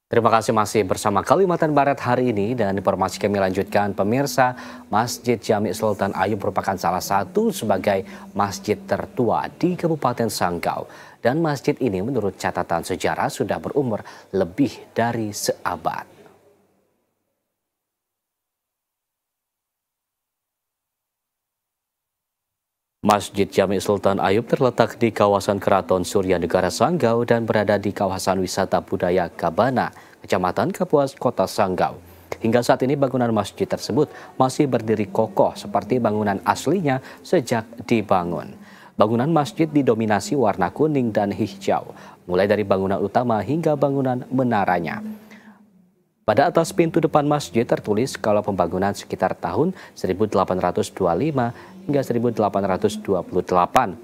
Terima kasih masih bersama Kalimantan Barat hari ini dan informasi kami lanjutkan pemirsa. Masjid Jami Sultan Ayub merupakan salah satu sebagai masjid tertua di Kabupaten Sanggau. Dan masjid ini menurut catatan sejarah sudah berumur lebih dari seabad. Masjid Jami Sultan Ayub terletak di kawasan Keraton Surya Negara Sanggau dan berada di kawasan wisata budaya Kabana, Kecamatan Kapuas, Kota Sanggau. Hingga saat ini bangunan masjid tersebut masih berdiri kokoh seperti bangunan aslinya sejak dibangun. Bangunan masjid didominasi warna kuning dan hijau, mulai dari bangunan utama hingga bangunan menaranya. Pada atas pintu depan masjid tertulis kalau pembangunan sekitar tahun 1825 hingga 1828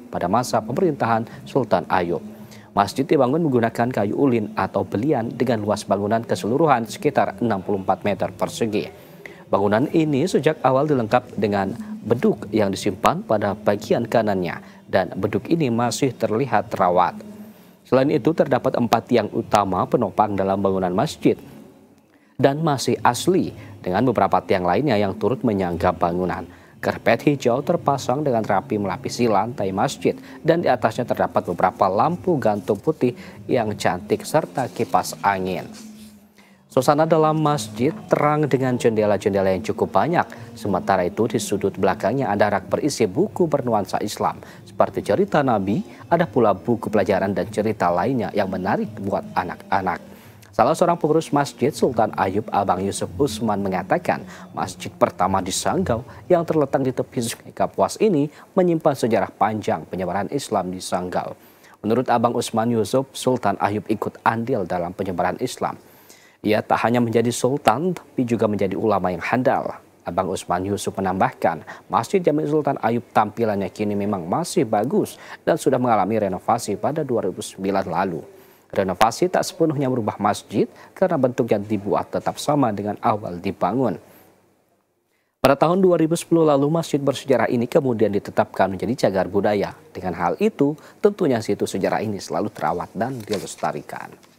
pada masa pemerintahan Sultan Ayub. Masjid dibangun menggunakan kayu ulin atau belian dengan luas bangunan keseluruhan sekitar 64 meter persegi. Bangunan ini sejak awal dilengkap dengan beduk yang disimpan pada bagian kanannya dan beduk ini masih terlihat terawat. Selain itu terdapat 4 tiang utama penopang dalam bangunan masjid dan masih asli dengan beberapa tiang lainnya yang turut menyangga bangunan. Karpet hijau terpasang dengan rapi melapisi lantai masjid dan di atasnya terdapat beberapa lampu gantung putih yang cantik serta kipas angin. Suasana dalam masjid terang dengan jendela-jendela yang cukup banyak. Sementara itu di sudut belakangnya ada rak berisi buku bernuansa Islam seperti cerita Nabi, ada pula buku pelajaran dan cerita lainnya yang menarik buat anak-anak. Salah seorang pengurus Masjid Sultan Ayub, Abang Yusuf Usman, mengatakan masjid pertama di Sanggau yang terletak di tepi Sungai Kapuas ini menyimpan sejarah panjang penyebaran Islam di Sanggau. Menurut Abang Usman, Yusuf Sultan Ayub ikut andil dalam penyebaran Islam. Ia tak hanya menjadi sultan, tapi juga menjadi ulama yang handal. Abang Usman Yusuf menambahkan, Masjid Jami Sultan Ayub tampilannya kini memang masih bagus dan sudah mengalami renovasi pada 2009 lalu. Renovasi tak sepenuhnya merubah masjid karena bentuk yang dibuat tetap sama dengan awal dibangun. Pada tahun 2010 lalu masjid bersejarah ini kemudian ditetapkan menjadi cagar budaya. Dengan hal itu tentunya situs sejarah ini selalu terawat dan dilestarikan.